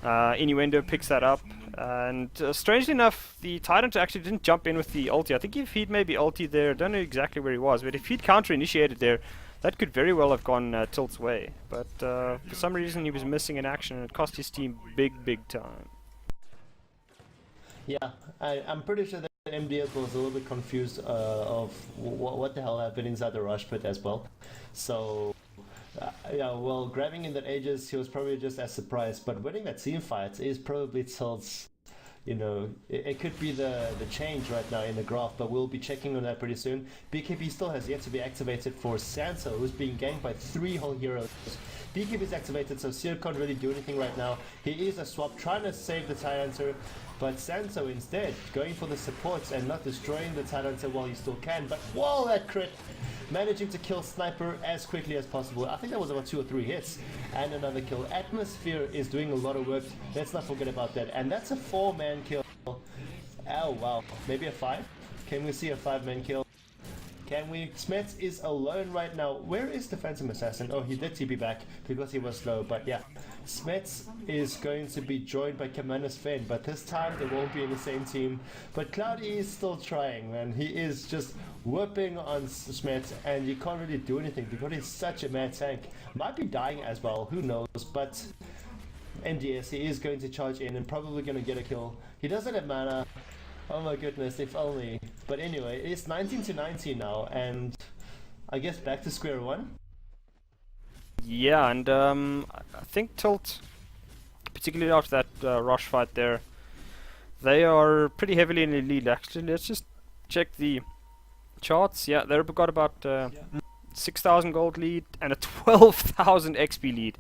Innuendo picks that up And strangely enough, the Tyrant actually didn't jump in with the ulti. I think if he'd maybe ulti there, I don't know exactly where he was, but if he'd counter-initiated there, that could very well have gone Tilt's way. But for some reason he was missing in action, and it cost his team big time. Yeah, I'm pretty sure that MDS was a little bit confused of what the hell happened inside the rush pit as well. So, yeah, well, grabbing in that Aegis, he was probably just as surprised. But winning that team fight is probably Tilt's, you know, it could be the change right now in the graph, but we'll be checking on that pretty soon. BKB still has yet to be activated for Sansa, who's being ganked by 3 whole heroes. BKB is activated, so Seer can't really do anything right now. He is a swap, trying to save the Tyranitar, but Sansa instead going for the supports and not destroying the Tyranitar while he still can. But whoa, that crit! Managing to kill Sniper as quickly as possible. I think that was about 2 or 3 hits and another kill. Atmosphere is doing a lot of work. Let's not forget about that. And that's a 4-man kill. Oh wow, maybe a 5? Can we see a 5-man kill? Can we? Smets is alone right now. Where is the Phantom Assassin? Oh, he did TP back because he was slow, but yeah. Smets is going to be joined by Commander Sven, but this time they won't be in the same team. But Cloudy is still trying, man. He is just whooping on Smets, and you can't really do anything because he's such a mad tank. Might be dying as well, who knows, but MDS, he is going to charge in and probably going to get a kill. He doesn't have mana. Oh my goodness, if only. But anyway, it's 19 to 19 now, and I guess back to square one. Yeah, and I think Tilt, particularly after that rush fight there, they are pretty heavily in the lead. Actually, let's just check the charts. Yeah, they've got about 6,000 gold lead and a 12,000 XP lead.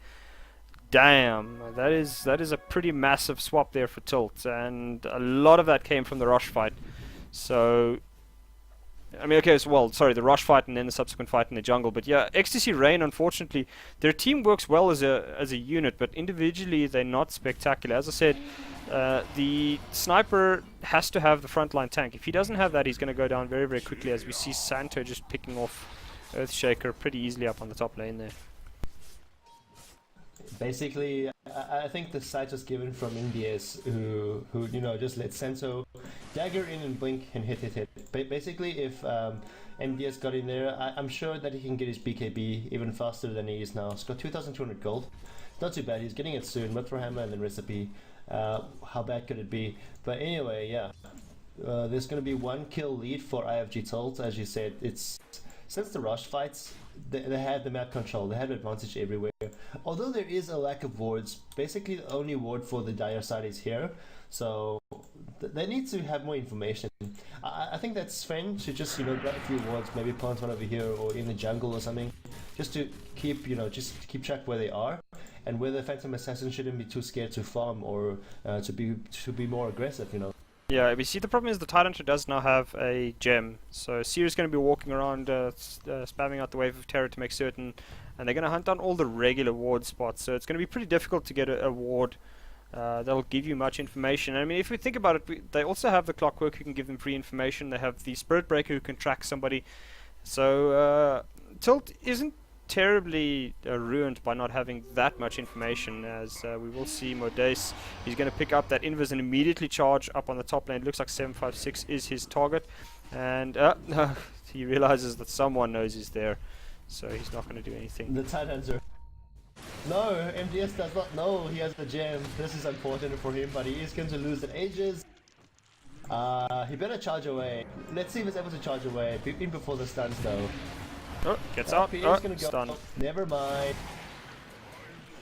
Damn, that is a pretty massive swap there for Tilt, and a lot of that came from the rush fight. So, I mean, okay, so, well, sorry, the rush fight and then the subsequent fight in the jungle. But yeah, XtcRain, unfortunately, their team works well as a unit, but individually they're not spectacular. As I said, the sniper has to have the frontline tank. If he doesn't have that, he's going to go down very quickly, as we see Santo just picking off Earthshaker pretty easily up on the top lane there. Basically, I think the site was given from Indies, who you know, just let Santo dagger in and blink and hit. Basically, if MDS got in there, I'm sure that he can get his BKB even faster than he is now. He's got 2,200 gold. Not too bad. He's getting it soon. Mythra Hammer and then Recipe. How bad could it be? But anyway, yeah. There's going to be 1 kill lead for IFGTilt. As you said, it's since the rush fights, they had the map control. They had advantage everywhere. Although there is a lack of wards, basically the only ward for the dire side is here. So they need to have more information. I think that Sven should just, you know, grab a few wards, maybe plant one over here or in the jungle or something, just to keep, you know, just keep track where they are, and where the Phantom Assassin shouldn't be too scared to farm or to be more aggressive, you know. Yeah, we see the problem is the Tyranitar does now have a gem, so Seer's going to be walking around spamming out the Wave of Terror to make certain, and they're going to hunt down all the regular ward spots, so it's going to be pretty difficult to get a ward that'll give you much information. I mean, if we think about it, they also have the Clockwork who can give them free information, they have the Spirit Breaker who can track somebody, so Tilt isn't terribly ruined by not having that much information, as we will see Modeste. He's going to pick up that invis and immediately charge up on the top lane. It looks like 756 is his target, and he realizes that someone knows he's there, so he's not going to do anything. The Tyranitar. No, MDS does not know he has the gem. This is unfortunate for him, but he is going to lose the Aegis. He better charge away. Let's see if he's able to charge away, even before the stuns though. Oh, gets out. He Oh, is gonna go. stun. Never mind.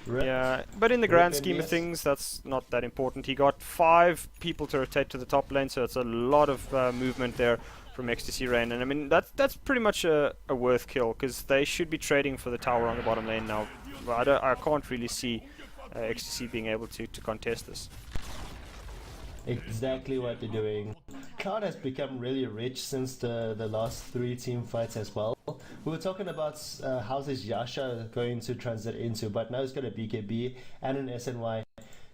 Rip. Yeah, but in the grand Rip scheme of MDS. things, that's not that important. He got 5 people to rotate to the top lane, so it's a lot of movement there from XtcRain. And I mean, that's pretty much a worth kill, because they should be trading for the tower on the bottom lane now. But I can't really see XtC being able to contest this. Exactly what they're doing. Cloud has become really rich since the last 3 team fights as well. We were talking about how's his Yasha going to transit into, but now he's got a BKB and an SNY.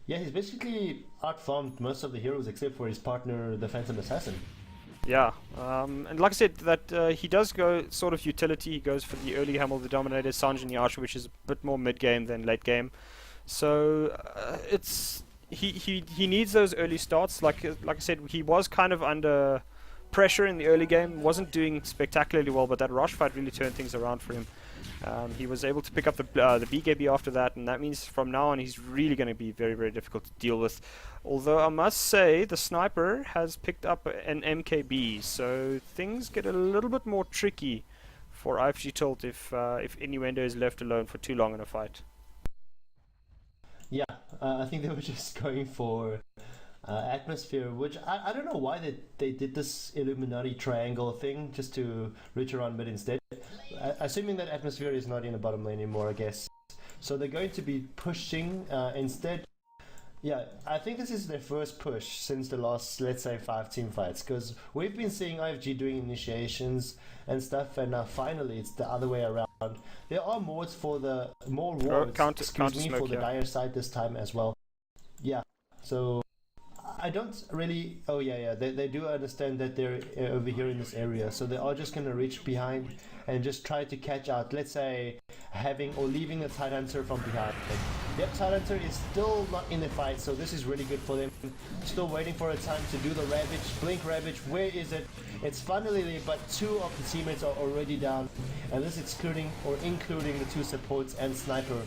Yeah, he's basically outfarmed most of the heroes except for his partner, the Phantom Assassin. Yeah, and like I said, that he does go sort of utility. He goes for the early Hamel the Dominator, Sanjin Yasha, which is a bit more mid-game than late game. So it's he needs those early starts. Like I said, he was kind of under pressure in the early game. Wasn't doing spectacularly well, but that Rosh fight really turned things around for him. He was able to pick up the BKB after that, and that means from now on he's really going to be very, very difficult to deal with. Although I must say the sniper has picked up an MKB, so things get a little bit more tricky for IFGTilt if Innuendo is left alone for too long in a fight. Yeah, I think they were just going for atmosphere, which I don't know why they did this Illuminati triangle thing just to reach around mid instead. Assuming that atmosphere is not in the bottom lane anymore, I guess. So they're going to be pushing instead. Yeah, I think this is their first push since the last, let's say, 5 team fights, because we've been seeing IFG doing initiations and stuff, and finally it's the other way around. There are more wards, counter for smoke, the dire side this time as well. Yeah, so I don't really. Oh yeah. They do understand that they're over here in this area, so they are just gonna reach behind and just try to catch out. Let's say having or leaving the Tidehunter from behind. Yep, Tidehunter is still not in the fight, so this is really good for them. Still waiting for a time to do the Ravage, Blink Ravage. Where is it? It's finally there, but 2 of the teammates are already down, and this including the 2 supports and Sniper.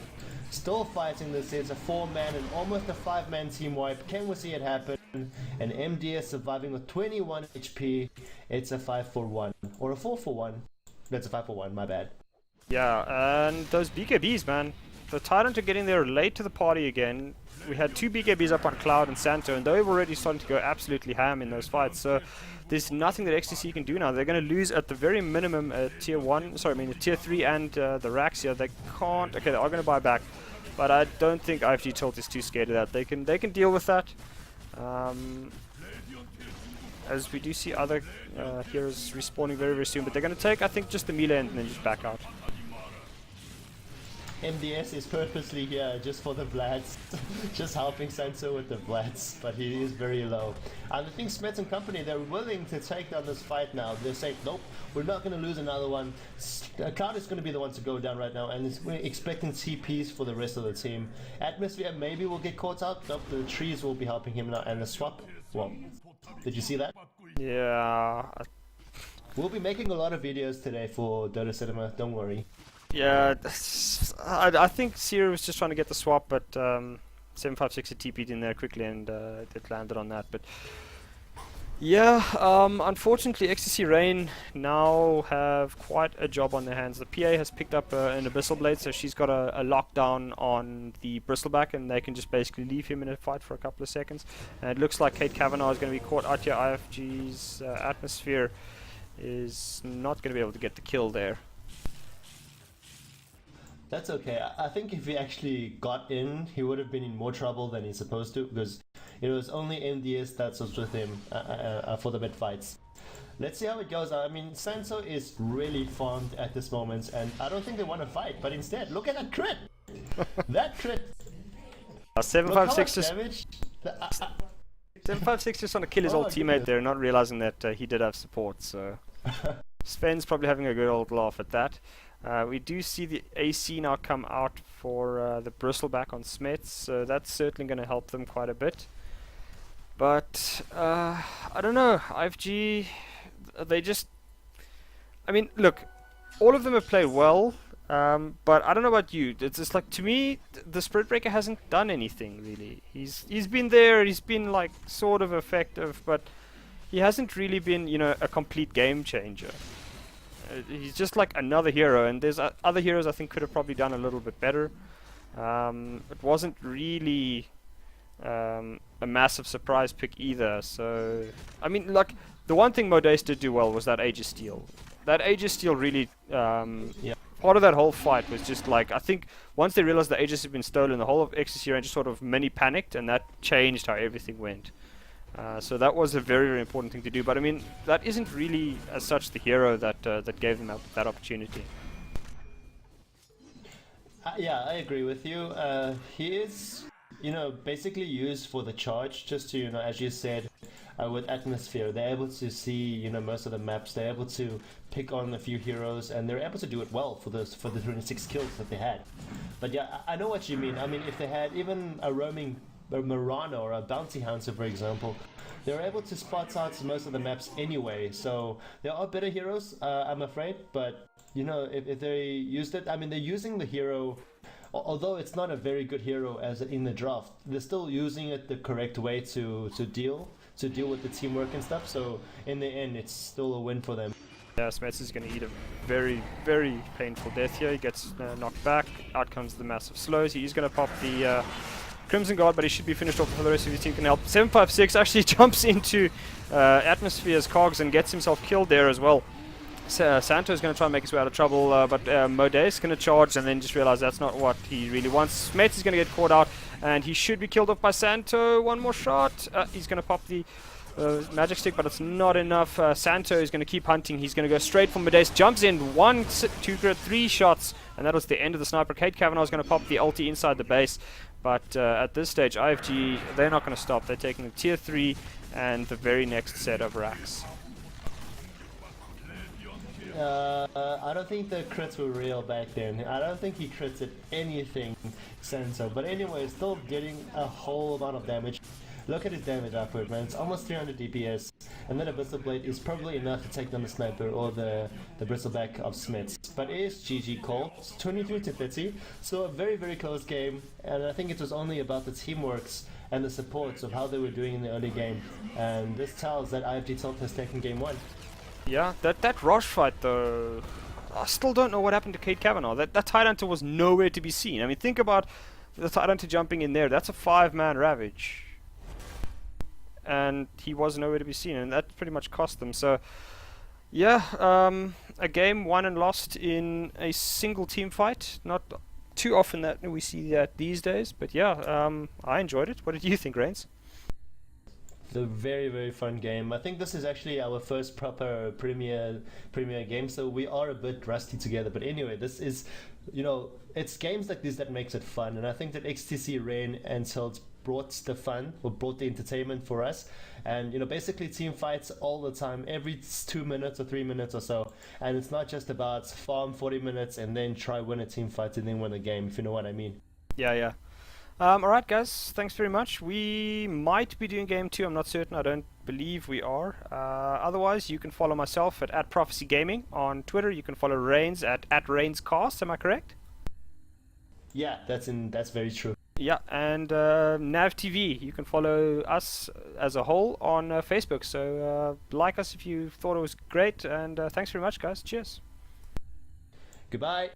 Still fighting this. It's a 4-man and almost a 5-man team wipe. Can we see it happen? And MDS surviving with 21 HP. It's a 5-for-1 or a 4-for-1. That's a 5-for-1. My bad. Yeah, and those BKBs, man. The Tidehunter getting there late to the party again. We had 2 BKBs up on Cloud and Santo, and they were already starting to go absolutely ham in those fights. So there's nothing that XTC can do now. They're going to lose at the very minimum tier 1. Sorry, I mean the tier 3 and the Raxia. They can't. Okay, they are going to buy back, but I don't think IFGTilt is too scared of that. They can deal with that. As we do see other heroes respawning very, very soon, but they're going to take, I think, just the melee and then just back out. MDS is purposely here just for the Vlads, just helping Sanso with the Vlads, but he is very low. And I think Smets and company, they're willing to take down this fight now. They're saying, nope, we're not going to lose another one. Cloud is going to be the one to go down right now, and we're expecting TPs for the rest of the team. Atmosphere maybe will get caught out. Nope, the trees will be helping him now, and the swap. Well, did you see that? Yeah. We'll be making a lot of videos today for Dota Cinema, don't worry. Yeah, I think Sierra was just trying to get the swap, but 756 had TP'd in there quickly and it landed on that. But yeah, unfortunately XtcRain now have quite a job on their hands. The PA has picked up an Abyssal Blade, so she's got a lockdown on the Bristleback, and they can just basically leave him in a fight for a couple of seconds. And it looks like Kate Kavanagh is going to be caught out here. IFG's Atmosphere is not going to be able to get the kill there. That's okay. I think if he actually got in, he would have been in more trouble than he's supposed to, because it was only MDS that was with him for the mid fights. Let's see how it goes. I mean, Sanso is really farmed at this moment, and I don't think they want to fight, but instead, look at that crit! That crit! 756 just 756 just want to kill his old teammate there, not realizing that he did have support. So Sven's probably having a good old laugh at that. We do see the AC now come out for the Bristleback on Smets, so that's certainly going to help them quite a bit. But I don't know, IFG, they just, I mean, look, all of them have played well, but I don't know about you. It's just like, to me, the Spirit Breaker hasn't done anything really. He's been there, he's been like sort of effective, but he hasn't really been, you know, a complete game changer. He's just like another hero, and there's other heroes I think could have probably done a little bit better. It wasn't really a massive surprise pick either. So, I mean, like, the one thing Modeste did do well was that Aegis Steal. That Aegis Steal really, part of that whole fight was just like, I think once they realized the Aegis had been stolen, the whole of XtcRain just sort of mini panicked, and that changed how everything went. So that was a very, very important thing to do. But I mean, that isn't really, as such, the hero that that gave them that opportunity. Yeah, I agree with you. He is, you know, basically used for the charge, just to, you know, as you said, with Atmosphere, they're able to see, you know, most of the maps. They're able to pick on a few heroes, and they're able to do it well for the 26 kills that they had. But yeah, I know what you mean. I mean, if they had even a roaming Marana or a Bounty Hunter, for example, they're able to spot out most of the maps anyway. So there are better heroes, I'm afraid, but you know, if they used it, I mean, they're using the hero, although it's not a very good hero as in the draft, they're still using it the correct way to deal with the teamwork and stuff. So in the end, it's still a win for them. Yeah, Smets is going to eat a very, very painful death here. He gets knocked back. Out comes the massive slows. He's going to pop the Crimson Guard, but he should be finished off before the rest of his team can help. 756 actually jumps into Atmosphere's cogs and gets himself killed there as well. Santo is going to try and make his way out of trouble, but Modest is going to charge and then just realize that's not what he really wants. Smets is going to get caught out, and he should be killed off by Santo. One more shot. He's going to pop the magic stick, but it's not enough. Santo is going to keep hunting. He's going to go straight for Modest. Jumps in. 1, 2, 3 shots, and that was the end of the sniper. Kate Kavanagh is going to pop the ulti inside the base, but at this stage, IFG, they're not going to stop. They're taking the tier 3 and the very next set of racks. I don't think the crits were real back then. I don't think he crits at anything, Santo. But anyway, still getting a whole lot of damage. Look at his damage output, man. It's almost 300 DPS. And then a Bristle Blade is probably enough to take down the sniper or the Bristleback of Smiths. But it is GG call. It's 23-30. So a very, very close game. And I think it was only about the teamworks and the supports of how they were doing in the early game. And this tells that IFGTilt has taken game 1. Yeah, that rush fight though, I still don't know what happened to Kate Kavanagh. That Tidehunter was nowhere to be seen. I mean, think about the Tidehunter jumping in there. That's a 5-man Ravage. And he was nowhere to be seen, and that pretty much cost them. So, yeah, a game won and lost in a single team fight. Not too often that we see that these days, but yeah, I enjoyed it. What did you think, Reigns? A very, very fun game. I think this is actually our first proper premier game, so we are a bit rusty together. But anyway, this is, you know, it's games like this that makes it fun, and I think that XtcRain and Tilt brought the fun, or brought the entertainment for us. And you know, basically team fights all the time, every 2 minutes or 3 minutes or so. And it's not just about farm 40 minutes and then try win a team fight and then win a game, if you know what I mean. Yeah, yeah. Alright guys, thanks very much. We might be doing game 2, I'm not certain, I don't believe we are. Otherwise, you can follow myself at Prophecy Gaming on Twitter. You can follow Reigns at ReignsCast, am I correct? Yeah, that's very true. Yeah, and Nav TV, you can follow us as a whole on Facebook. So like us if you thought it was great, and thanks very much guys, cheers. Goodbye.